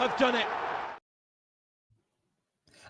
have done it.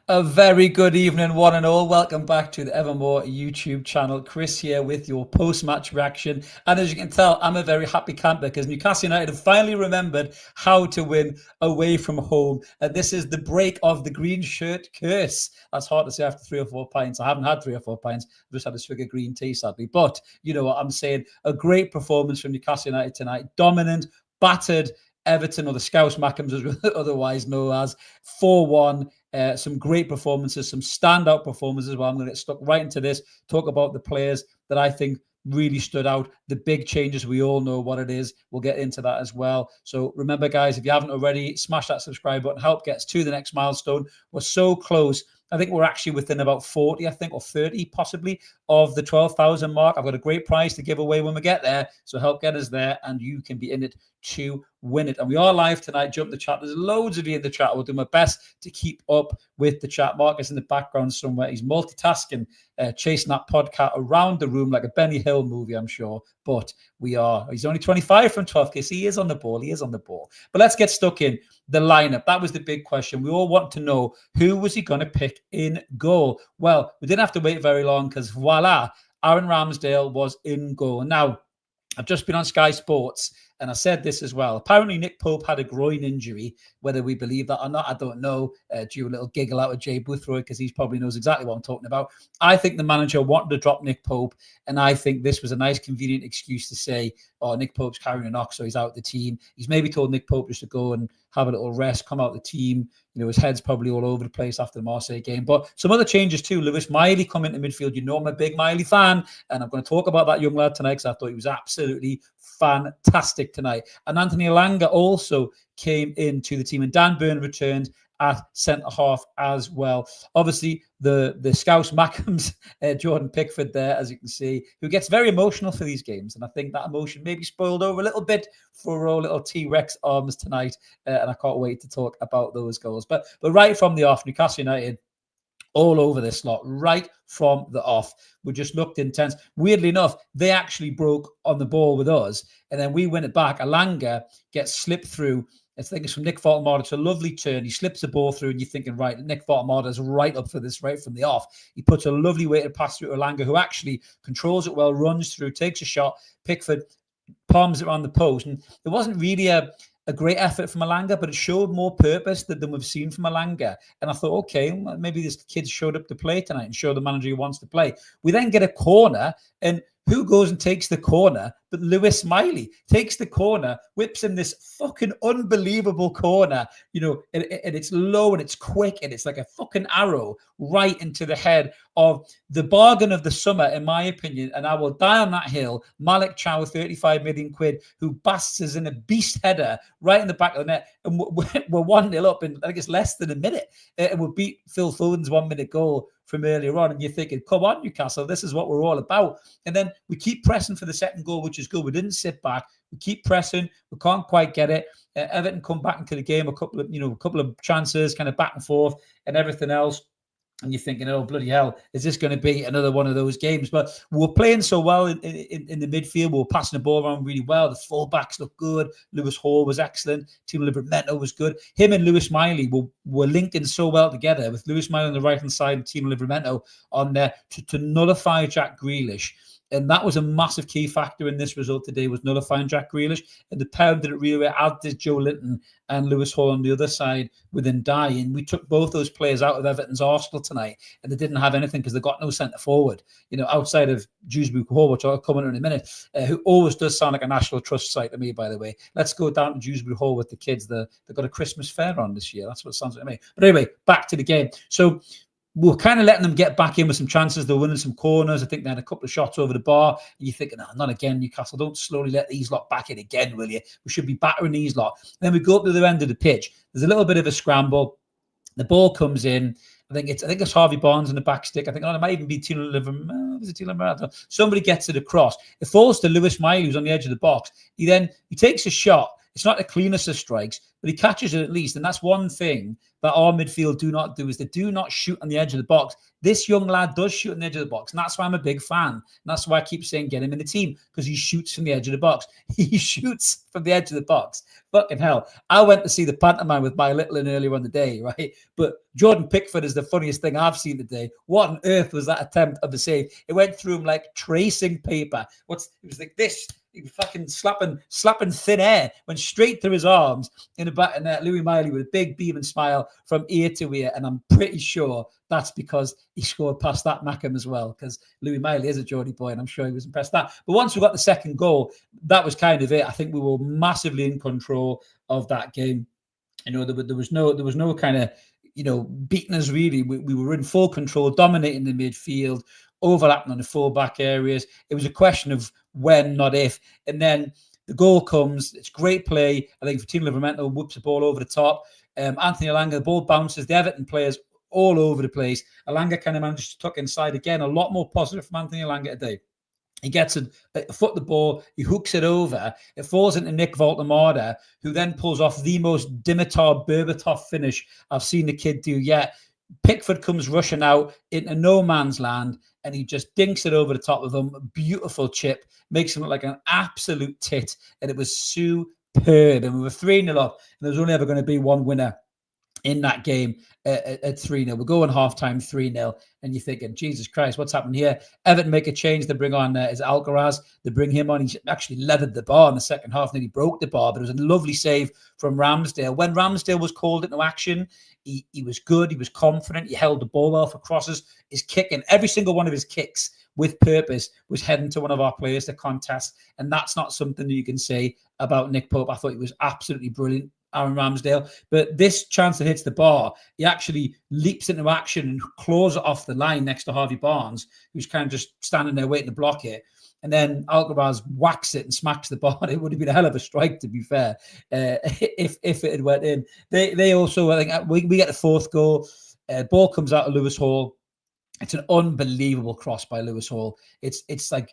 A very good evening, one and all. Welcome back to the Evermore YouTube channel. Chris here with your post-match reaction. And as you can tell, I'm a very happy camper because Newcastle United have finally remembered how to win away from home. And this is the break of the green shirt curse. That's hard to say after 3 or 4 pints. I haven't had 3 or 4 pints. I've just had a swig of green tea, sadly. But you know what I'm saying. A great performance from Newcastle United tonight. Dominant, battered Everton, or the Scouse Mackhams as otherwise known as, 4-1. Some great performances, some standout performances. Well, I'm going to get stuck right into this, talk about the players that I think really stood out, the big changes. We all know what it is. We'll get into that as well. So remember, guys, if you haven't already, smash that subscribe button. Help get us to the next milestone. We're so close. I think we're actually within about 40, I think, or 30 possibly of the 12,000 mark. I've got a great prize to give away when we get there. So help get us there and you can be in it to win it. And we are live tonight. Jump the chat. There's loads of you in the chat. I will do my best to keep up with the chat. Marcus in the background somewhere. He's multitasking, chasing that podcast around the room like a Benny Hill movie, I'm sure. But he's only 25 from 12K. So he is on the ball. He is on the ball. But let's get stuck in the lineup. That was the big question. We all want to know, who was he going to pick in goal? Well, we didn't have to wait very long because voila, Aaron Ramsdale was in goal. Now, I've just been on Sky Sports and I said this as well. Apparently, Nick Pope had a groin injury. Whether we believe that or not, I don't know. Do a little giggle out of Jay Boothroyd because he probably knows exactly what I'm talking about. I think the manager wanted to drop Nick Pope, and I think this was a nice, convenient excuse to say, oh, Nick Pope's carrying a knock, so he's out the team. He's maybe told Nick Pope just to go and have a little rest, come out the team. You know, his head's probably all over the place after the Marseille game. But some other changes too. Lewis Miley come into midfield. You know I'm a big Miley fan, and I'm going to talk about that young lad tonight because I thought he was absolutely fantastic tonight. And Anthony Elanga also came into the team, and Dan Burn returned at centre-half as well. Obviously, the Scouse Mackhams, Jordan Pickford there, as you can see, who gets very emotional for these games. And I think that emotion maybe spoiled over a little bit for our little T-Rex arms tonight. And I can't wait to talk about those goals. But right from the off, Newcastle United, all over this lot, right from the off. We just looked intense. Weirdly enough, they actually broke on the ball with us, and then we win it back. Elanga gets slipped through. I think it's from Nick Woltemade. It's a lovely turn. He slips the ball through, and you're thinking, right, Nick Woltemade is right up for this right from the off. He puts a lovely weighted pass through Elanga, who actually controls it well, runs through, takes a shot. Pickford palms it around the post, and it wasn't really a great effort from Elanga, but it showed more purpose than we've seen from Elanga. And I thought, okay, maybe this kid showed up to play tonight and show the manager he wants to play. We then get a corner, and who goes and takes the corner but Lewis Miley? Takes the corner, whips in this fucking unbelievable corner, you know, and it's low and it's quick and it's like a fucking arrow right into the head of the bargain of the summer, in my opinion, and I will die on that hill, Malick Thiaw, 35 million quid, who basts us in a beast header right in the back of the net, and we're 1-0 up in, I think it's less than a minute, and we'll beat Phil Foden's 1-minute goal from earlier on, and you're thinking, come on, Newcastle, this is what we're all about. And then we keep pressing for the second goal, which is good. We didn't sit back. We keep pressing. We can't quite get it. Everton come back into the game, a couple of chances, kind of back and forth and everything else. And you're thinking, oh, bloody hell, is this going to be another one of those games? But we're playing so well in the midfield. We were passing the ball around really well. The fullbacks looked good. Lewis Hall was excellent. Timo Livramento was good. Him and Lewis Miley were linking so well together, with Lewis Miley on the right-hand side and Timo Livramento on there to nullify Jack Grealish. And that was a massive key factor in this result today, was nullifying Jack Grealish. And the pair did it really well, as did Joe Linton and Lewis Hall on the other side within dying. We took both those players out of Everton's arsenal tonight, and they didn't have anything because they got no centre forward, you know, outside of Dewsbury Hall, which I'll come on in a minute, who always does sound like a National Trust site to me, by the way. Let's go down to Dewsbury Hall with the kids. They've got a Christmas fair on this year. That's what it sounds like to me. But anyway, back to the game. So we're kind of letting them get back in with some chances. They're winning some corners. I think they had a couple of shots over the bar. And you're thinking, no, not again, Newcastle. Don't slowly let these lot back in again, will you? We should be battering these lot. And then we go up to the end of the pitch. There's a little bit of a scramble. The ball comes in. I think it's Harvey Barnes in the back stick. I think it might even be Tino Livramento. Somebody gets it across. It falls to Lewis Miley, who's on the edge of the box. He takes a shot. It's not the cleanest of strikes, but he catches it at least. And that's one thing that our midfield do not do, is they do not shoot on the edge of the box. This young lad does shoot on the edge of the box, and that's why I'm a big fan. And that's why I keep saying get him in the team, because he shoots from the edge of the box. He shoots from the edge of the box. Fucking hell. I went to see the pantomime with my little one earlier on the day, right? But Jordan Pickford is the funniest thing I've seen today. What on earth was that attempt of the save? It went through him like tracing paper. It was like this. He was fucking slapping thin air, went straight through his arms in the back, and Louis Miley with a big beaming smile from ear to ear. And I'm pretty sure that's because he scored past that Mackham as well, because Louis Miley is a Geordie boy, and I'm sure he was impressed with that. But once we got the second goal, that was kind of it. I think we were massively in control of that game. You know, there was no kind of, you know, beating us really. We were in full control, dominating the midfield, overlapping on the full-back areas. It was a question of when, not if. And then the goal comes. It's great play. I think Tino Livramento whips the ball over the top. Anthony Elanga, the ball bounces. The Everton players all over the place. Elanga kind of manages to tuck inside again. A lot more positive from Anthony Elanga today. He gets a foot the ball, he hooks it over, it falls into Nick Woltemade, who then pulls off the most Dimitar Berbatov finish I've seen the kid do yet. Pickford comes rushing out into no man's land, and he just dinks it over the top of him. Beautiful chip, makes him look like an absolute tit, and it was superb. And we were 3-0 up, and there was only ever going to be one winner in that game at 3-0. We're going half-time 3-0, and you're thinking, Jesus Christ, what's happened here? Everton make a change. They bring on is Alcaraz. They bring him on. He actually leathered the bar in the second half, and then he broke the bar, but it was a lovely save from Ramsdale. When Ramsdale was called into action, he was good. He was confident. He held the ball well for crosses. His kicking, every single one of his kicks with purpose was heading to one of our players to contest, and that's not something that you can say about Nick Pope. I thought he was absolutely brilliant, Aaron Ramsdale. But this chance that hits the bar, he actually leaps into action and claws it off the line next to Harvey Barnes, who's kind of just standing there waiting to block it. And then Alcaraz whacks it and smacks the bar. It would have been a hell of a strike, to be fair, if it had went in. They also, I think, we get the fourth goal. Ball comes out of Lewis Hall. It's an unbelievable cross by Lewis Hall. It's like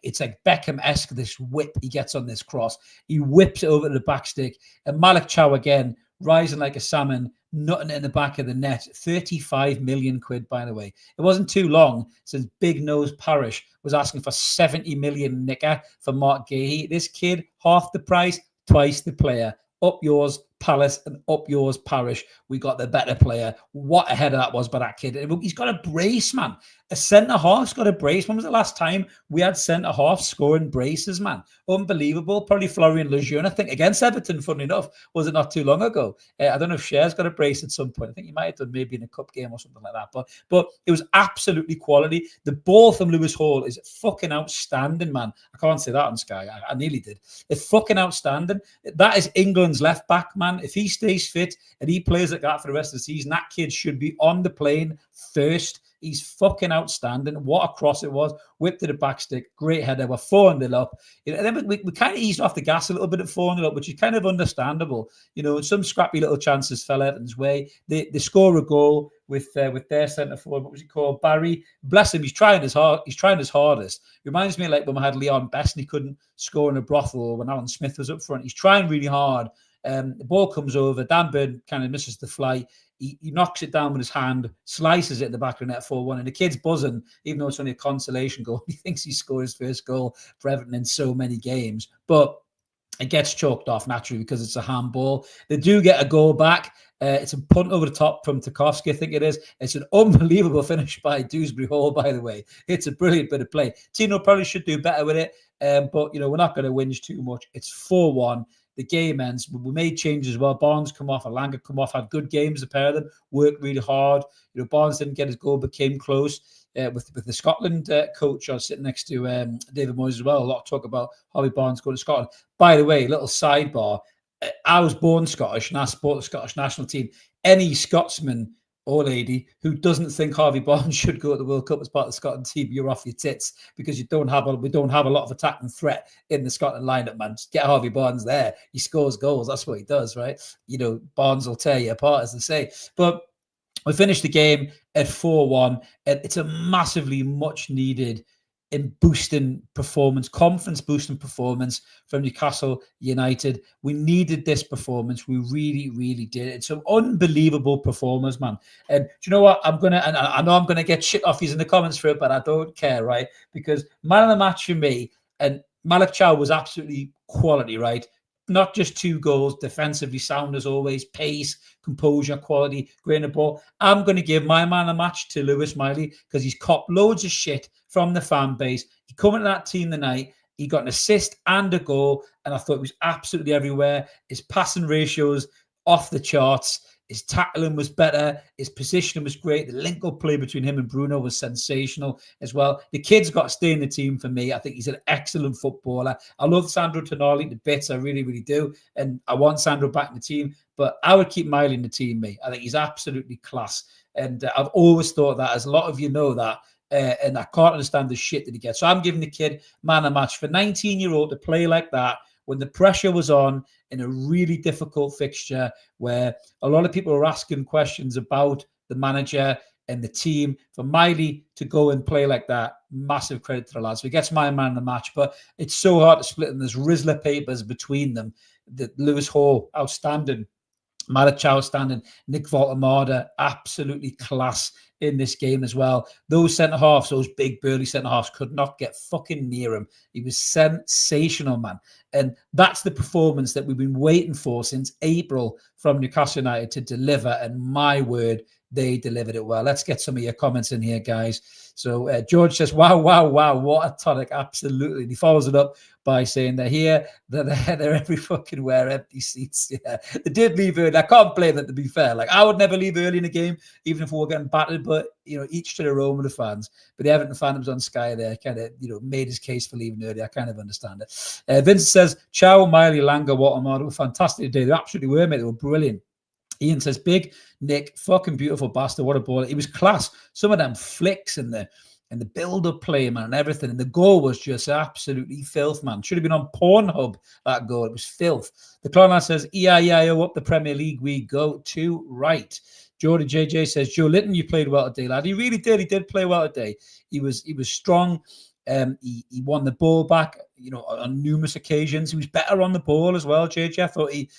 Beckham-esque, this whip he gets on this cross. He whips it over to the back stick. And Malick Thiaw again, rising like a salmon, nutting it in the back of the net. 35 million quid, by the way. It wasn't too long since Big Nose Parish was asking for 70 million nicker for Mark Gahey. This kid, half the price, twice the player. Up yours, Palace, and up yours, Parish. We got the better player. What a header that was by that kid. He's got a brace, man. A centre-half's got a brace. When was the last time we had centre-half scoring braces, man? Unbelievable. Probably Florian Lejeune, I think, against Everton, funny enough. Was it not too long ago? I don't know if Cher's got a brace at some point. I think he might have done maybe in a cup game or something like that. But it was absolutely quality. The ball from Lewis Hall is fucking outstanding, man. I can't say that on Sky. I nearly did. It's fucking outstanding. That is England's left back, man. If he stays fit and he plays like that for the rest of the season, that kid should be on the plane first. He's fucking outstanding. What a cross it was. Whipped to the back stick. Great header. We're 4-0 up. And then we kind of eased off the gas a little bit at 4-0 up, which is kind of understandable. You know, some scrappy little chances fell Everton's way. They score a goal with their centre forward. What was he called? Barry. Bless him. He's trying his hardest. Reminds me of like when we had Leon Best and he couldn't score in a brothel, or when Alan Smith was up front. He's trying really hard. The ball comes over. Dan Bird kind of misses the flight. He knocks it down with his hand, slices it in the back of the net 4-1. And the kid's buzzing, even though it's only a consolation goal. He thinks he scored his first goal for Everton in so many games. But it gets chalked off naturally because it's a handball. They do get a goal back. It's a punt over the top from Tarkowski, I think it is. It's an unbelievable finish by Dewsbury Hall, by the way. It's a brilliant bit of play. Tino probably should do better with it. But, you know, we're not going to whinge too much. It's 4-1. The game ends. We made changes as well. Barnes come off, Elanga come off, had good games, the pair of them, worked really hard. You know, Barnes didn't get his goal, but came close with the Scotland coach. I was sitting next to David Moyes as well. A lot of talk about Harvey Barnes going to Scotland. By the way, little sidebar. I was born Scottish and I support the Scottish national team. Any Scotsman or lady who doesn't think Harvey Barnes should go to the World Cup as part of the Scotland team, you're off your tits, because we don't have a lot of attacking threat in the Scotland lineup, man. Just get Harvey Barnes there. He scores goals. That's what he does, right? You know, Barnes will tear you apart, as they say. But we finished the game at 4-1. And it's a massively much needed in boosting performance, confidence boosting performance from Newcastle United. We needed this performance. We really, really did. It's an unbelievable performance, man. And do you know what? I know I'm gonna get shit off you in the comments for it, but I don't care, right? Because man of the match for me, and Malick Thiaw was absolutely quality, right? Not just 2 goals, defensively sound as always, pace, composure, quality, grain of ball. I'm going to give my man a match to Lewis Miley because he's copped loads of shit from the fan base. He come into that team tonight. He got an assist and a goal, and I thought it was absolutely everywhere. His passing ratios off the charts. His tackling was better. His positioning was great. The link-up play between him and Bruno was sensational as well. The kid's got to stay in the team for me. I think he's an excellent footballer. I love Sandro Tonali to bits. I really, really do. And I want Sandro back in the team. But I would keep Miley in the team, mate. I think he's absolutely class. And I've always thought that, as a lot of you know that. And I can't understand the shit that he gets. So I'm giving the kid man a match. For 19-year-old to play like that, when the pressure was on in a really difficult fixture where a lot of people were asking questions about the manager and the team, for Miley to go and play like that, massive credit to the lads. So he gets my man in the match, but it's so hard to split them. There's Rizzler papers between them. The Lewis Hall, outstanding. Malick Thiaw outstanding. Nick Woltemade, absolutely class in this game as well. Those centre-halves, those big burly centre-halves, could not get fucking near him. He was sensational, man. And that's the performance that we've been waiting for since April from Newcastle United to deliver. And my word, they delivered it well. Let's get some of your comments in here, guys. So George says, wow, what a tonic. Absolutely. He follows it up by saying they're here, they're every fucking where, empty seats. Yeah, they did leave early. I can't blame them, to be fair. Like, I would never leave early in a game, even if we were getting battered, but, you know, each to their own with the fans. But the Everton fan was on Sky there, kind of, you know, made his case for leaving early. I kind of understand it. Vincent says, Thiaw, Miley, Langa, Woltemade were fantastic today. They absolutely were, mate. They were brilliant. Ian says, big Nick, fucking beautiful bastard. What a ball. He was class. Some of them flicks and the build-up play, man, and everything. And the goal was just absolutely filth, man. Should have been on Pornhub, that goal. It was filth. The Clown says, E-I-E-I-O, up the Premier League we go to right. Jordy JJ says, Joe Linton, you played well today, lad. He really did. He did play well today. He was strong. He won the ball back, you know, on numerous occasions. He was better on the ball as well, JJ. I thought he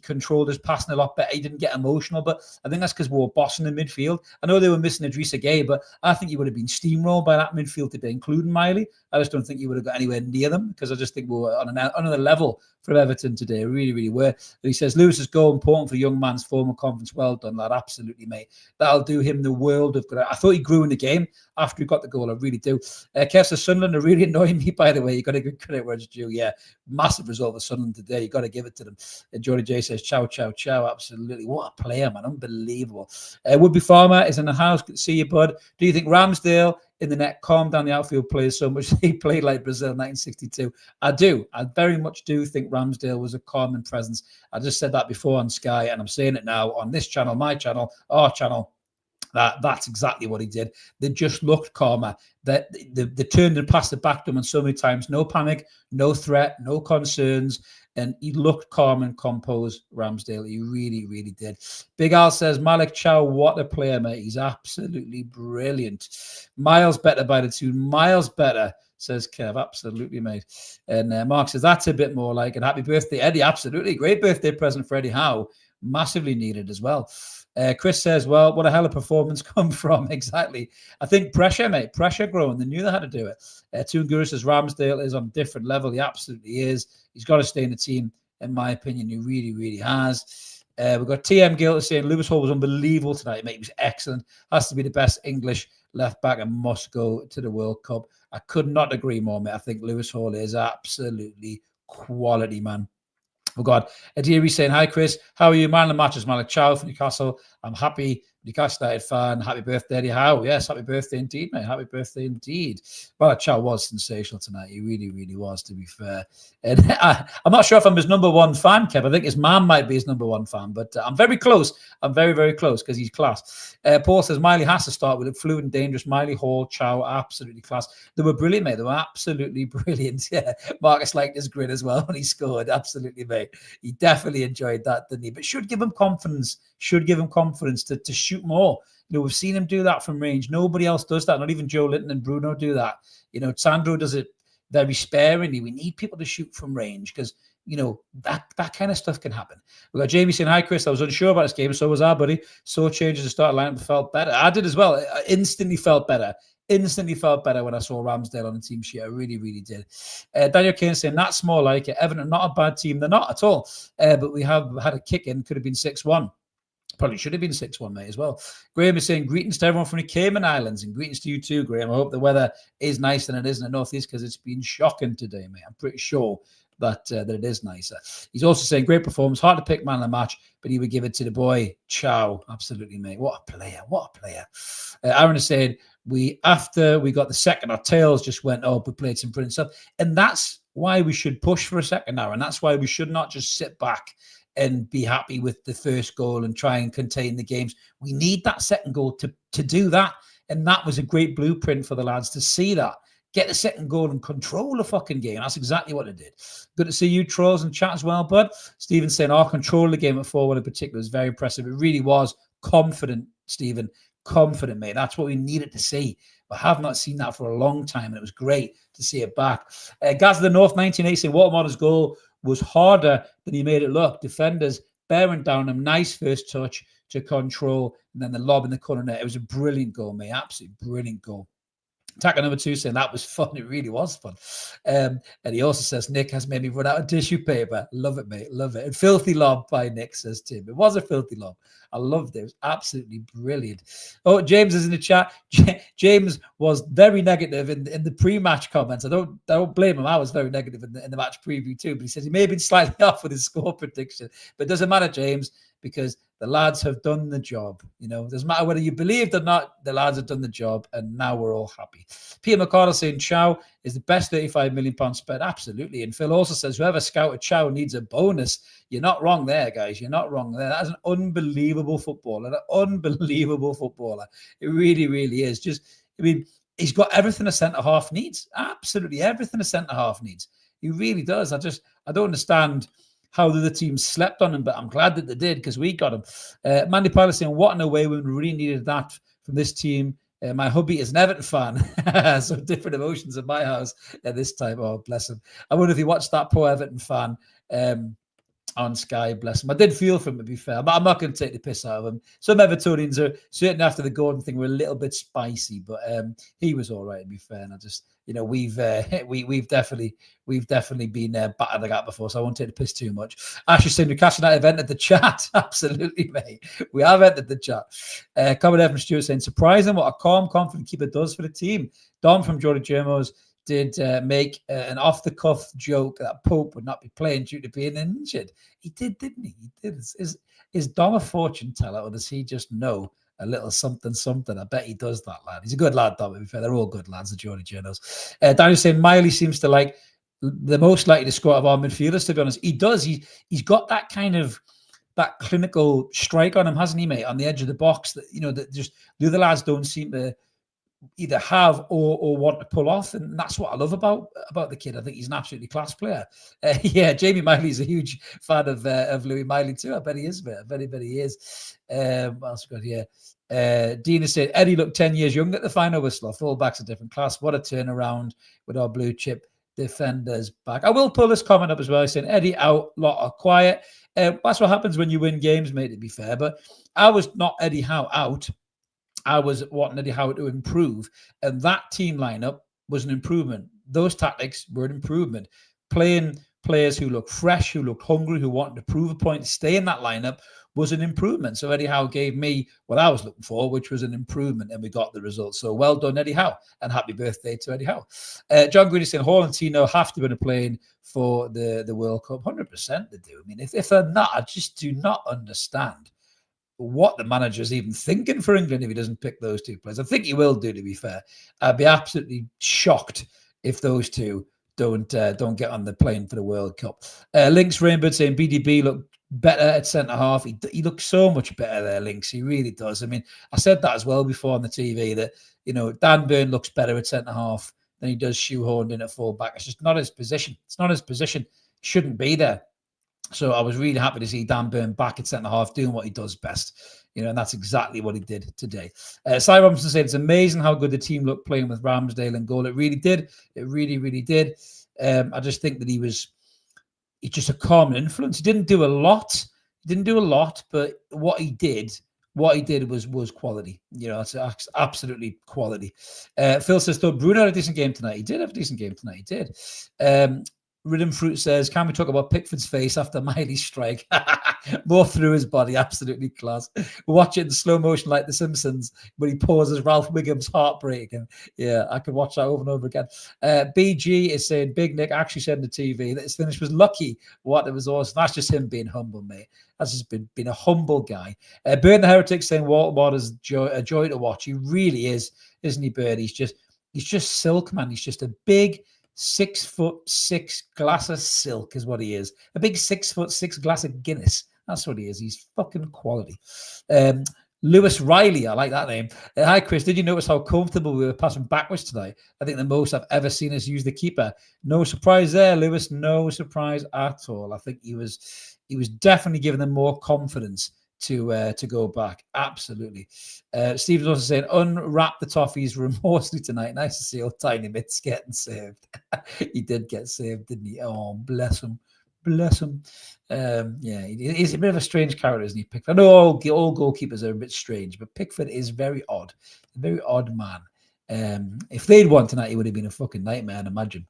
controlled his passing a lot better. He didn't get emotional, but I think that's because we were bossing in midfield. I know they were missing Idrissa Gueye, but I think he would have been steamrolled by that midfield today, including Miley. I just don't think he would have got anywhere near them, because I just think we were on another level from Everton today. Really, really were. And he says, Lewis's goal important for young man's form of confidence. Well done, lad. Absolutely, mate. That'll do him the world of good. I thought he grew in the game after he got the goal. I really do. Kev says, Sunderland are really annoying me, by the way. You got to give credit where it's due. Yeah, massive result for Sunderland today. You got to give it to them. And Jordy J says, ciao. Absolutely. What a player, man. Unbelievable. Woodby Farmer is in the house. Good to see you, bud. Do you think Ramsdale in the net calmed down the outfield players so much they played like Brazil in 1962? I do. I very much do think Ramsdale was a calming presence. I just said that before on Sky, and I'm saying it now on this channel, my channel, our channel. That's exactly what he did. They just looked calmer. They turned and passed it back to him, and so many times, no panic, no threat, no concerns. And he looked calm and composed, Ramsdale. He really, really did. Big Al says, Malick Thiaw, what a player, mate. He's absolutely brilliant. Miles better by the tune. Miles better, says Kev. Absolutely, mate. And Mark says, that's a bit more like it. Happy birthday, Eddie. Absolutely. Great birthday present for Eddie Howe. Massively needed as well. Chris says, well, what a hell of performance come from. Exactly. I think pressure, mate. Pressure growing. They knew they had to do it. Toon Guru says, Ramsdale is on a different level. He absolutely is. He's got to stay in the team. In my opinion, he really, really has. We've got TM Gill saying, Lewis Hall was unbelievable tonight, mate. He was excellent. Has to be the best English left back and must go to the World Cup. I could not agree more, mate. I think Lewis Hall is absolutely quality, man. We've got Adiri saying, hi, Chris. How are you? Man of the match is Malick Thiaw from Newcastle. I'm happy. Newcastle United fan. Happy birthday, Eddie Howe. Yes, happy birthday indeed, mate. Happy birthday indeed. Malick Thiaw was sensational tonight. He really, really was, to be fair. And I'm not sure if I'm his number one fan, Kev. I think his mom might be his number one fan, but I'm very close. I'm very, very close because he's class. Paul says, Miley has to start with it. Fluid and dangerous. Miley, Hall, Thiaw, absolutely class. They were brilliant, mate. They were absolutely brilliant. Yeah, Marcus liked his grin as well when he scored. Absolutely, mate. He definitely enjoyed that, didn't he? But should give him confidence. Should give him confidence to shoot shoot more. We've seen him do that from range. Nobody else does that. Not even Joe Linton and Bruno do that. Sandro does it very sparingly. We need people to shoot from range because, that kind of stuff can happen. We've got Jamie saying, hi, Chris. I was unsure about this game. So was I, buddy. Saw changes to start lineup, felt better. I did as well. I instantly felt better. When I saw Ramsdale on the team sheet. I really, really did. Daniel Kane saying, that's more like it. Everton, not a bad team. They're not at all. But we have had a kick in. Could have been 6-1. Probably should have been 6-1, mate, as well. Graham is saying, greetings to everyone from the Cayman Islands, and greetings to you too, Graham. I hope the weather is nicer than it is in the Northeast because it's been shocking today, mate. I'm pretty sure that it is nicer. He's also saying, great performance, hard to pick man of the match, but he would give it to the boy, Thiaw. Absolutely, mate. What a player. Aaron is saying, after we got the second, our tails just went up. We played some brilliant stuff. And that's why we should push for a second hour. And that's why we should not just sit back and be happy with the first goal and try and contain the games. We need that second goal to do that. And that was a great blueprint for the lads to see that. Get the second goal and control the fucking game. That's exactly what it did. Good to see you, trolls, in chat as well, bud. Stephen saying, our control of the game at forward in particular was very impressive. It really was confident, Stephen. Confident, mate. That's what we needed to see. I have not seen that for a long time, and it was great to see it back. Gaz of the North, 1980, saying, Woltemade's goal was harder than he made it look. Defenders bearing down him. Nice first touch to control, and then the lob in the corner net. It was a brilliant goal, mate. Absolutely brilliant goal. Attacker number 2 saying that was fun. It really was fun. And he also says, Nick has made me run out of tissue paper. Love it, mate. Love it. And filthy lob by Nick, says Tim. It was a filthy lob. I loved it. It was absolutely brilliant. Oh, James is in the chat. James was very negative in the pre-match comments. I don't blame him. I was very negative in the match preview too. But he says he may have been slightly off with his score prediction. But it doesn't matter, James, because the lads have done the job. It doesn't matter whether you believed or not, the lads have done the job, and now we're all happy. Peter McCardle saying Thiaw is the best £35 million spent. Absolutely. And Phil also says whoever scouted Thiaw needs a bonus. You're not wrong there, guys. You're not wrong there. That's an unbelievable footballer. It really, really is. He's got everything a centre-half needs. Absolutely everything a centre-half needs. He really does. I don't understand how the other teams slept on him, but I'm glad that they did because we got him. Mandy Pilot saying, what in a way we really needed that from this team. My hubby is an Everton fan, so different emotions in my house at this time. Oh, bless him. I wonder if he watched that poor Everton fan on Sky, bless him. I did feel for him, to be fair. But I'm not going to take the piss out of him. Some Evertonians are, certainly after the Gordon thing, were a little bit spicy, but he was all right, to be fair. And I just, we've definitely been battered like that before, so I won't take the piss too much. Ashley saying Newcastle United have entered the chat. Absolutely, mate. We have entered the chat. Coming there from Stuart saying, surprising what a calm, confident keeper does for the team. Don from Jordan Germos did make an off-the-cuff joke that Pope would not be playing due to being injured. He did, didn't he? He did. Is Dom a fortune teller, or does he just know a little something? I bet he does that, lad. He's a good lad, Dom, to be fair. They're all good lads, the Jordan Journos. Daniel saying Miley seems to like the most likely to score of our midfielders, to be honest. He does. He's got that kind of that clinical strike on him, hasn't he, mate? On the edge of the box that, that just the other lads don't seem to either have or want to pull off, and that's what I love about the kid. I think he's an absolutely class player. Jamie Miley's a huge fan of Louis Miley too. I bet he is, mate. I bet he is. What else we got here? Dina said Eddie looked 10 years young at the final whistle. Fullback's a different class. What a turnaround with our blue chip defenders back. I will pull this comment up as well, saying Eddie out, lot of quiet. That's what happens when you win games, mate, to be fair. But I was not Eddie Howe out. I was wanting Eddie Howe to improve, and that team lineup was an improvement. Those tactics were an improvement. Playing players who look fresh, who look hungry, who wanted to prove a point, to stay in that lineup was an improvement. So Eddie Howe gave me what I was looking for, which was an improvement, and we got the result. So well done, Eddie Howe, and happy birthday to Eddie Howe. John Green is saying Hall and Tino have to be playing for the World Cup. 100% they do. I mean, if they're not, I just do not understand what the manager's even thinking for England if he doesn't pick those two players. I think he will do, to be fair. I'd be absolutely shocked if those two don't get on the plane for the World Cup. Lynx Rainbow saying BDB looked better at centre-half. He looks so much better there, Lynx. He really does. I mean, I said that as well before on the TV, that, Dan Burn looks better at centre-half than he does shoehorned in at full-back. It's just not his position. It's not his position. Shouldn't be there. So I was really happy to see Dan Burn back at centre-half doing what he does best. and that's exactly what he did today. Cy Robinson said, it's amazing how good the team looked playing with Ramsdale and goal. It really did. It really, really did. I just think that he's just a calm influence. He didn't do a lot. But what he did was quality. It's absolutely quality. Phil says, though, Bruno had a decent game tonight. He did have a decent game tonight. He did. Rhythm Fruit says, can we talk about Pickford's face after Miley's strike? More through his body, absolutely class. Watch it in slow motion like The Simpsons, when he pauses Ralph Wiggum's heartbreaking. Yeah, I could watch that over and over again. BG is saying, Big Nick actually said on the TV that his finish was lucky. What, it was awesome. That's just him being humble, mate. That's just been a humble guy. Burn the Heretic saying, Woltemade is a joy to watch. He really is, isn't he, Bird? He's just silk, man. He's just a big 6'6" glass of silk is what he is. A big 6'6" glass of Guinness. That's what he is. He's fucking quality. Lewis Riley, I like that name. Hi, Chris. Did you notice how comfortable we were passing backwards tonight? I think the most I've ever seen us use the keeper. No surprise there, Lewis. No surprise at all. I think he was definitely giving them more confidence to go back. Absolutely. Steve's also saying, unwrap the toffees remorsely tonight. Nice to see old Tiny Mitts getting saved. He did get saved, didn't he? Oh, bless him. Bless him. Yeah, he's a bit of a strange character, isn't he, Pickford? I know all goalkeepers are a bit strange, but Pickford is very odd. A very odd man. If they'd won tonight, he would have been a fucking nightmare, I'd imagine.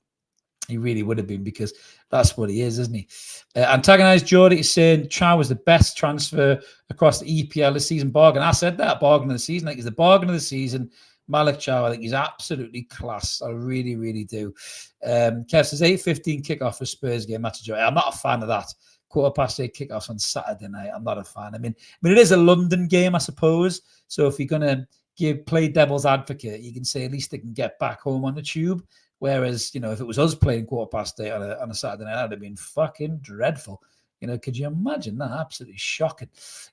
He really would have been, because that's what he is, isn't he? Antagonized Geordie is saying Chow was the best transfer across the EPL this season. Bargain. I said that, bargain of the season. I think he's the bargain of the season. Malick Thiaw, I think he's absolutely class. I really, really do. Kev says 8:15 kickoff for Spurs game. That's a joy. I'm not a fan of that. 8:15 kickoffs on Saturday night. I'm not a fan. I mean, it is a London game, I suppose. So if you're going to play devil's advocate, you can say at least they can get back home on the tube. Whereas, if it was us playing 8:15 on a Saturday night, that would have been fucking dreadful. Could you imagine that? Absolutely shocking.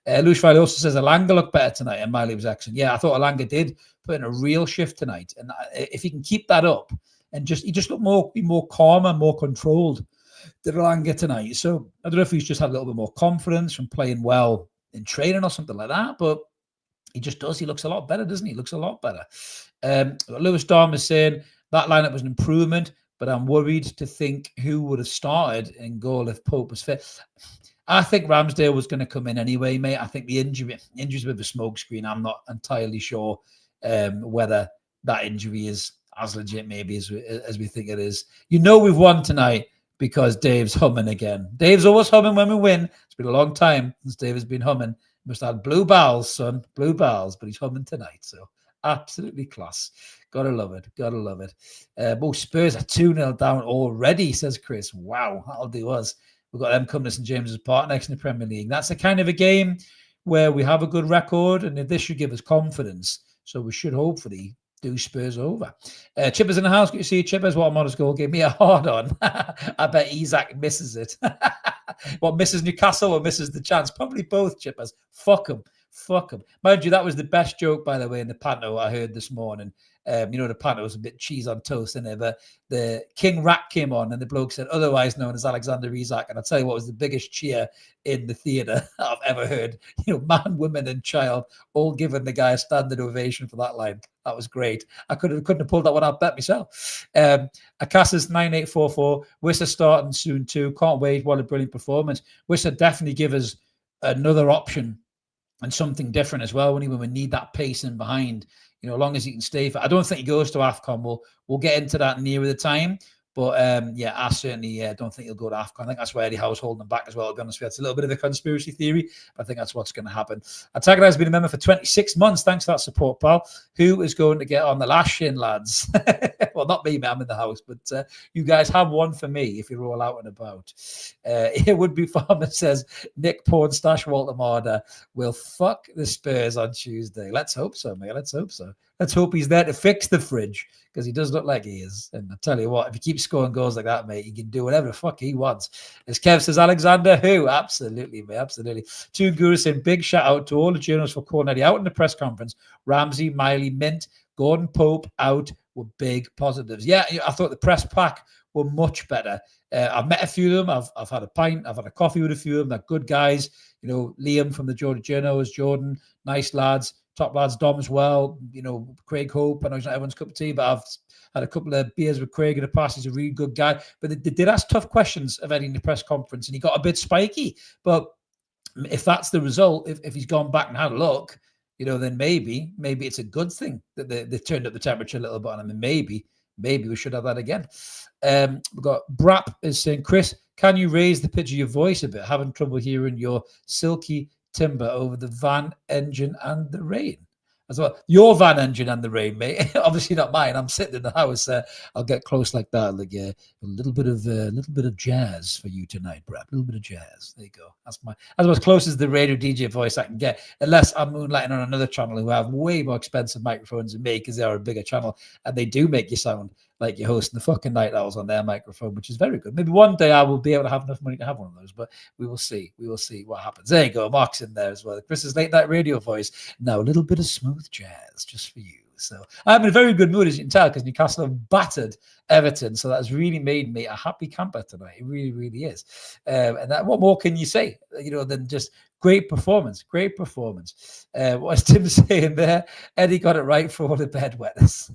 Luis Riley also says Alanga looked better tonight, and Miley was excellent. Yeah, I thought Alanga did put in a real shift tonight. And if he can keep that up and he just looked be more calm and more controlled than Alanga tonight. So I don't know if he's just had a little bit more confidence from playing well in training or something like that, but he just does. He looks a lot better, doesn't he? He looks a lot better. Lewis Darm is saying that lineup was an improvement, but I'm worried to think who would have started in goal if Pope was fit. I think Ramsdale was going to come in anyway, mate. I think the injury's a bit of a smokescreen. I'm not entirely sure whether that injury is as legit maybe as we think it is. We've won tonight because Dave's humming again. Dave's always humming when we win. It's been a long time since Dave has been humming. Must have blue bowels, son. Blue bowels, but he's humming tonight. So absolutely class. Gotta love it. Gotta love it. Both Spurs are 2-0 down already, says Chris. Wow, that'll do us. We've got them coming to St James's Park next in the Premier League. That's the kind of a game where we have a good record, and this should give us confidence. So we should hopefully do Spurs over. Chippers in the house. Good to see you, Chippers. What a modest goal. Give me a hard on. I bet Isaac misses it. What, misses Newcastle or misses the chance? Probably both, Chippers. Fuck them. Fuck him. Mind you, that was the best joke, by the way, in the panto I heard this morning. The panto was a bit cheese on toast in there, but the King Rat came on and the bloke said, otherwise known as Alexander Isak. And I'll tell you what was the biggest cheer in the theatre I've ever heard. Man, women and child all giving the guy a standing ovation for that line. That was great. I couldn't have pulled that one out bet myself. Akasa's 9844. Wissa starting soon too. Can't wait. What a brilliant performance. Wissa definitely give us another option and something different as well when we need that pace in behind, as long as he can stay. I don't think he goes to AFCON. We'll get into that nearer the time. But I certainly don't think he'll go to AFCON. I think that's why Eddie Howe's holding him back as well. To be honest with you, that's a little bit of a conspiracy theory, but I think that's what's going to happen. Antagonist has been a member for 26 months. Thanks for that support, pal. Who is going to get on the lashing, lads? Well, not me, man. I'm in the house, but you guys have one for me if you're all out and about. It would be Farmer says Nick Pornstash Woltemade will fuck the Spurs on Tuesday. Let's hope so, mate. Let's hope so. Let's hope he's there to fix the fridge, because he does look like he is. And I tell you what, if he keeps scoring goals like that, mate, he can do whatever the fuck he wants. As Kev says, Alexander, who? Absolutely, mate, absolutely. Two Gurus saying, big shout out to all the journalists for calling Eddie out in the press conference. Ramsey, Miley, Mint, Gordon Pope out were big positives. Yeah, I thought the press pack were much better. I've met a few of them. I've had a pint. I've had a coffee with a few of them. They're good guys. Liam from the Jordan Journos, Jordan, nice lads, top lads, Dom as well, Craig Hope. I know he's not everyone's cup of tea, but I've had a couple of beers with Craig in the past. He's a really good guy. But they did ask tough questions of Eddie in the press conference, and he got a bit spiky. But if that's the result, if he's gone back and had a look, then maybe it's a good thing that they turned up the temperature a little bit on him, and maybe we should have that again. We've got Brap is saying, Chris, can you raise the pitch of your voice a bit? Having trouble hearing your silky timber over the van engine and the rain. As well, your van engine and the rain, mate. Obviously not mine. I'm sitting in the house. I'll get close like that. Like a little bit of jazz for you tonight, Brad. A little bit of jazz. There you go. That's as close as the radio DJ voice I can get. Unless I'm moonlighting on another channel who have way more expensive microphones than me because they are a bigger channel and they do make you sound like you're hosting the fucking Night Owls on their microphone, which is very good. Maybe one day I will be able to have enough money to have one of those, but we will see. We will see what happens. There you go. Mark's in there as well. Chris's late night radio voice. Now a little bit of smooth jazz just for you. So I'm in a very good mood, as you can tell, because Newcastle have battered Everton. So that's really made me a happy camper tonight. It really, really is. And what more can you say, than just great performance. Great performance. What's Tim saying there? Eddie got it right for all the bedwetters.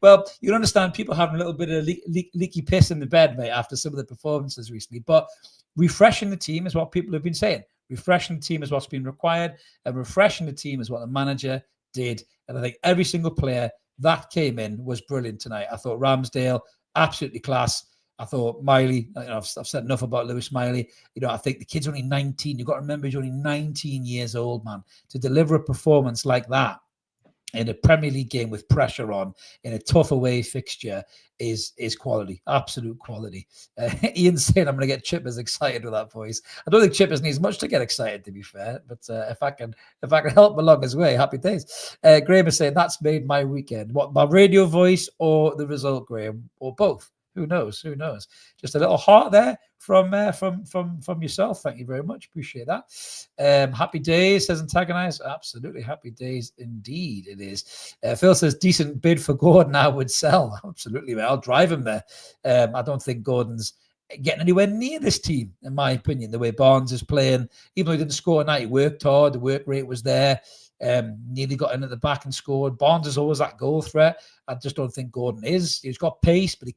Well, you understand people having a little bit of leaky piss in the bed, mate, after some of the performances recently. But refreshing the team is what people have been saying. Refreshing the team is what's been required, and refreshing the team is what the manager did. And I think every single player that came in was brilliant tonight. I thought Ramsdale, absolutely class. I thought Miley, I've said enough about Lewis Miley. I think the kid's only 19. You've got to remember he's only 19 years old, man. To deliver a performance like that in a Premier League game with pressure on, in a tough away fixture, is quality, absolute quality. Ian's saying I'm going to get Chippers excited with that voice. I don't think Chippers needs much to get excited, to be fair, but if I can help him along his way, happy days. Graham is saying that's made my weekend. What, my radio voice or the result, Graham, or both? Who knows? Just a little heart there from yourself. Thank you very much. Appreciate that. Happy days, says Antagonize. Absolutely happy days indeed. It is. Phil says decent bid for Gordon I would sell. Absolutely, mate. I'll drive him there. I don't think Gordon's getting anywhere near this team, in my opinion. The way Barnes is playing, even though he didn't score tonight, he worked hard. The work rate was there. Nearly got in at the back and scored. Barnes is always that goal threat. I just don't think Gordon is. He's got pace, but he's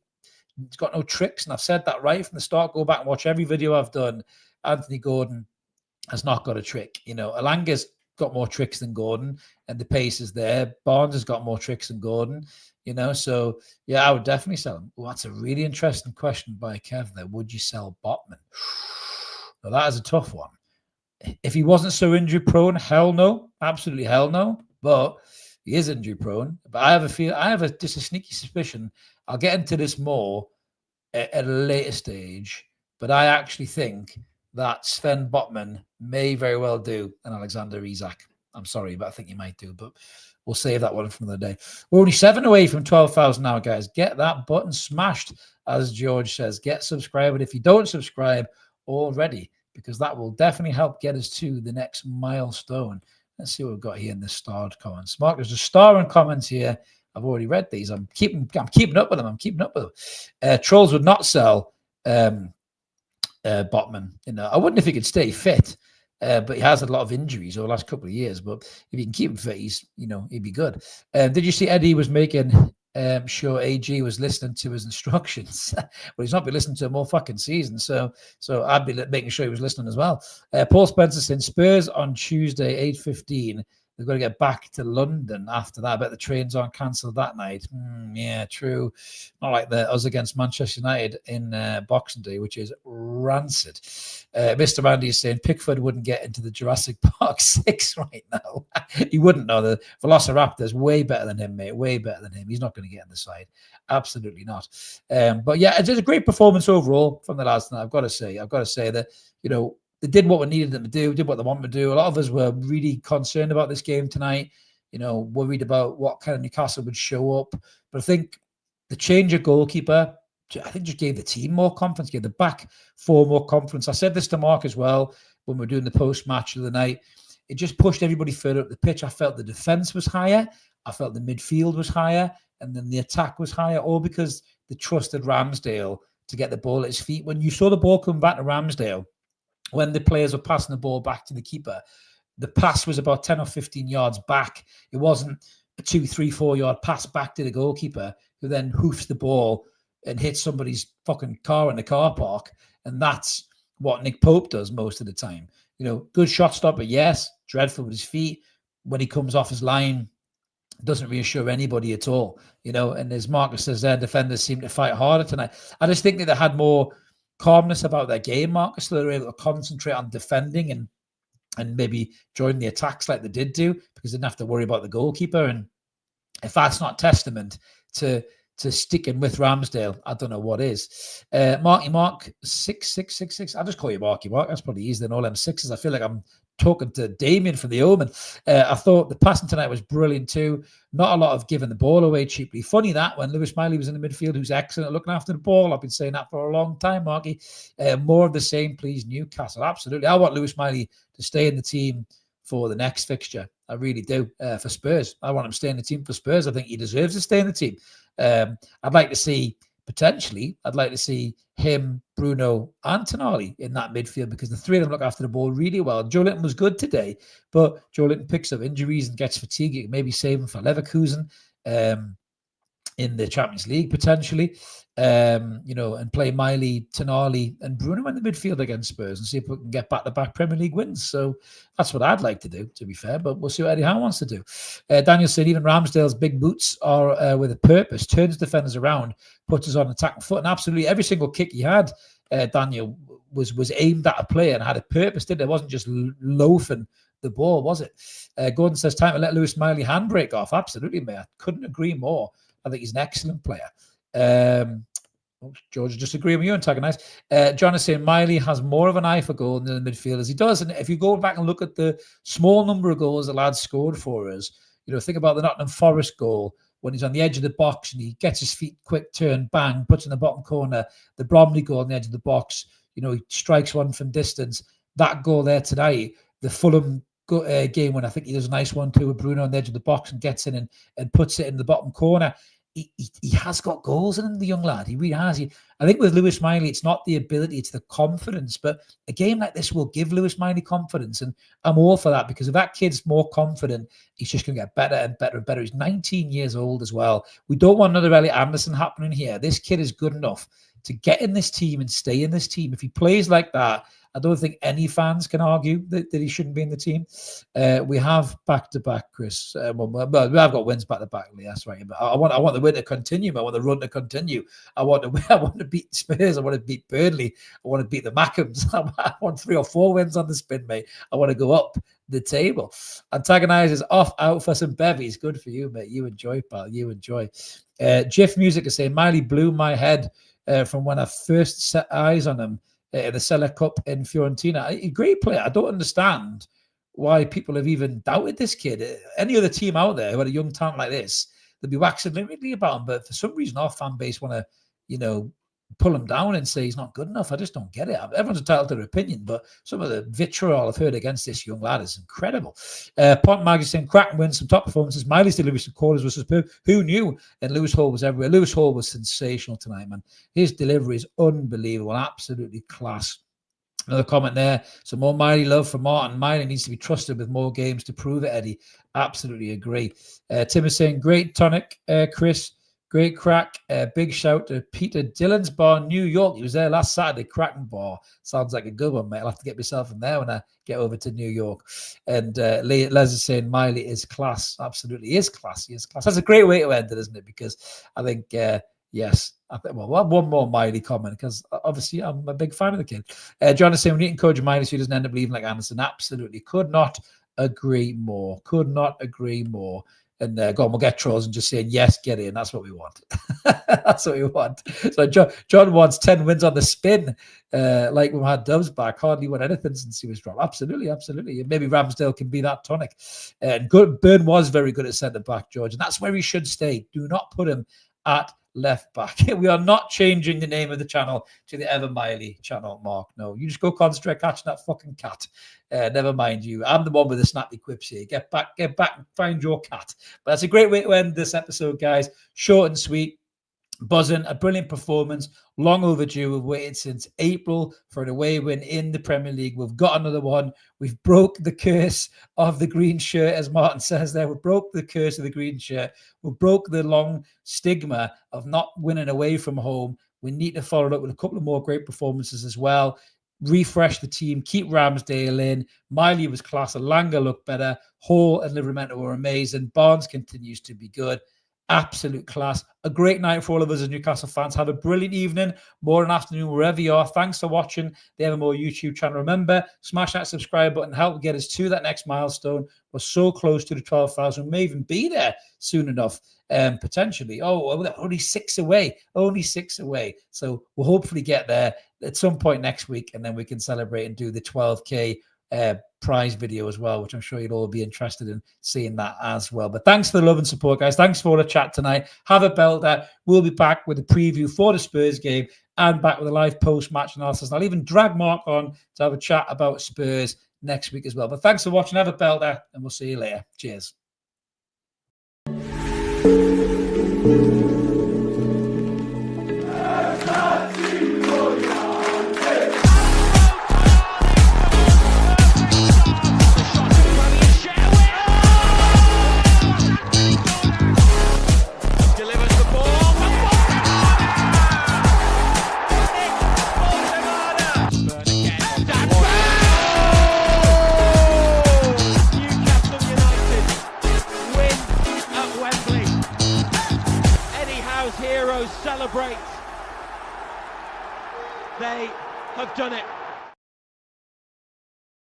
got no tricks, and I've said that right from the start. Go back and watch every video I've done. Anthony Gordon has not got a trick. Alanga's got more tricks than Gordon, and the pace is there. Barnes has got more tricks than Gordon, So, yeah, I would definitely sell him. Well, that's a really interesting question by Kev there. Would you sell Botman? Well, that is a tough one. If he wasn't so injury-prone, hell no. Absolutely hell no. But he is injury-prone. But I have just a sneaky suspicion. I'll get into this more at a later stage, but I actually think that Sven Botman may very well do an Alexander Isak. I'm sorry, but I think he might do, but we'll save that one for another day. We're only 7 away from 12,000 now, guys. Get that button smashed, as George says. Get subscribed, and if you don't subscribe already, because that will definitely help get us to the next milestone. Let's see what we've got here in the starred comments. Mark, there's a star in comments here. I've already read these. I'm keeping up with them. Trolls would not sell Botman. I wouldn't if he could stay fit, but he has had a lot of injuries over the last couple of years. But if you can keep him fit, he'd be good. Did you see Eddie was making sure AG was listening to his instructions? Well, he's not been listening to them all fucking season, so I'd be making sure he was listening as well. Paul Spencer saying Spurs on Tuesday 8:15. They've got to get back to London after that. I bet the trains aren't cancelled that night. Yeah, true. Not like us against Manchester United in Boxing Day, which is rancid. Mr. Randy is saying Pickford wouldn't get into the Jurassic Park 6 right now. He wouldn't know. The Velociraptor's way better than him, mate. Way better than him. He's not going to get in the side. Absolutely not. But yeah, it's a great performance overall from the lads tonight. I've got to say that, they did what we needed them to do, did what they wanted to do. A lot of us were really concerned about this game tonight, worried about what kind of Newcastle would show up. But I think the change of goalkeeper, just gave the team more confidence, gave the back four more confidence. I said this to Mark as well when we were doing the post-match of the night. It just pushed everybody further up the pitch. I felt the defence was higher. I felt the midfield was higher. And then the attack was higher, all because they trusted Ramsdale to get the ball at his feet. When you saw the ball come back to Ramsdale, when the players were passing the ball back to the keeper, the pass was about 10 or 15 yards back. It wasn't a 2, 3, 4 yard pass back to the goalkeeper who then hoofs the ball and hits somebody's fucking car in the car park. And that's what Nick Pope does most of the time. Good shot stopper, yes, dreadful with his feet. When he comes off his line, doesn't reassure anybody at all, and as Marcus says there, defenders seem to fight harder tonight. I just think that they had more calmness about their game, Marcus, so they were able to concentrate on defending and maybe join the attacks like they did do, because they didn't have to worry about the goalkeeper. And if that's not testament to sticking with Ramsdale, I don't know what is. Marky Mark 6666. I'll just call you Marky Mark. That's probably easier than all them sixes. I feel like I'm talking to Damien from the Omen. I thought the passing tonight was brilliant too. Not a lot of giving the ball away cheaply. Funny that when Lewis Miley was in the midfield, who's excellent at looking after the ball. I've been saying that for a long time, Marky. More of the same, please, Newcastle. Absolutely. I want Lewis Miley to stay in the team for the next fixture. I really do. For Spurs. I want him to stay in the team for Spurs. I think he deserves to stay in the team. I'd like to see him, Bruno, and Tonali in that midfield, because the three of them look after the ball really well. Joe Linton was good today, but Joe Linton picks up injuries and gets fatigued. It may be saving for Leverkusen in the Champions League potentially, and play Miley, Tonali, and Bruno in the midfield against Spurs and see if we can get back-to-back Premier League wins. So that's what I'd like to do, to be fair, but we'll see what Eddie Howe wants to do. Daniel said even Ramsdale's big boots are with a purpose, turns defenders around, puts us on attacking foot, and absolutely every single kick he had, Daniel, was aimed at a player and had a purpose, didn't it? It wasn't just loafing the ball, was it? Gordon says time to let Lewis Miley handbrake off. Absolutely, mate. I couldn't agree more. I think he's an excellent player. George, just agree with you, antagonize. John is saying Miley has more of an eye for goal than the midfielders. He does. And if you go back and look at the small number of goals the lad scored for us, think about the Nottingham Forest goal when he's on the edge of the box and he gets his feet quick turn, bang, puts in the bottom corner. The Bromley goal on the edge of the box, he strikes one from distance. That goal there tonight, the Fulham game when I think he does a nice one too with Bruno on the edge of the box and gets in and puts it in the bottom corner. He has got goals in him, the young lad. He really has. I think with Lewis Miley, it's not the ability, it's the confidence. But a game like this will give Lewis Miley confidence. And I'm all for that, because if that kid's more confident, he's just going to get better and better and better. He's 19 years old as well. We don't want another Elliot Anderson happening here. This kid is good enough to get in this team and stay in this team. If he plays like that, I don't think any fans can argue that he shouldn't be in the team. We have back-to-back, Chris. Well, we have got wins back-to-back. That's right. But I want the win to continue. I want the run to continue. I want to beat Spurs. I want to beat Burnley. I want to beat the Mackhams. I want 3 or 4 wins on the spin, mate. I want to go up the table. Antagonize is off out for some bevies. Good for you, mate. You enjoy, pal. You enjoy. Jiff Music is saying Miley blew my head from when I first set eyes on him. The Seller Cup in Fiorentina. A great player. I don't understand why people have even doubted this kid. Any other team out there who had a young talent like this, they'd be waxing lyrically about him. But for some reason, our fan base want to, pull him down and say he's not good enough. I just don't get it. Everyone's entitled to their opinion, but some of the vitriol I've heard against this young lad is incredible. Pont Mag is saying, Cracken wins some top performances. Miley's delivery to corners was superb. Who knew? And Lewis Hall was everywhere. Lewis Hall was sensational tonight, man. His delivery is unbelievable. Absolutely class. Another comment there. So more Miley love for Martin. Miley needs to be trusted with more games to prove it, Eddie. Absolutely agree. Tim is saying, great tonic, Chris. Great crack. Big shout to Peter Dillon's Bar, New York. He was there last Saturday. Cracking bar. Sounds like a good one, mate. I'll have to get myself in there when I get over to New York. And Les is saying Miley is class. Absolutely. He is class. He is class. That's a great way to end it, isn't it? Because I think, yes. We'll have one more Miley comment because obviously I'm a big fan of the kid. John is saying we need to encourage Miley so he doesn't end up leaving like Anderson. Absolutely. Could not agree more. Could not agree more. And go on, we'll get trolls and just saying, yes, get in. That's what we want. That's what we want. So John wants 10 wins on the spin, like we've had Doves back. Hardly won anything since he was dropped. Absolutely, absolutely. Maybe Ramsdale can be that tonic. And Byrne was very good at centre-back, George. And that's where he should stay. Do not put him at left back. We are not changing the name of the channel to the Ever Miley channel, Mark. No, you just go concentrate catching that fucking cat. Never mind you. I'm the one with the snappy quips here. Get back and find your cat. But that's a great way to end this episode, guys. Short and sweet. buzzing, a brilliant performance, long overdue. We've waited since April for an away win in the Premier League. We've got another one. We've broke the curse of the green shirt, as Martin says there. We broke the curse of the green shirt. We broke the long stigma of not winning away from home. We need to follow it up with a couple of more great performances as well. Refresh the team, keep Ramsdale in. Miley was class. Alanga looked better. Hall and Livramento were amazing. Barnes continues to be good. Absolute class. A great night for all of us as Newcastle fans. Have a brilliant evening, morning, afternoon, wherever you are. Thanks for watching the Evermore YouTube channel. Remember, smash that subscribe button. Help get us to that next milestone. We're so close to the 12,000. We may even be there soon enough, potentially. Oh, we're only 6 away. Only 6 away. So we'll hopefully get there at some point next week, and then we can celebrate and do the 12K prize video as well, which I'm sure you'll all be interested in seeing that as well. But thanks for the love and support, guys. Thanks for all the chat tonight. Have a belter. We'll be back with a preview for the Spurs game and back with a live post-match analysis. And I'll even drag Mark on to have a chat about Spurs next week as well. But thanks for watching. Have a belter, and we'll see you later. Cheers. Heroes celebrate. They have done it.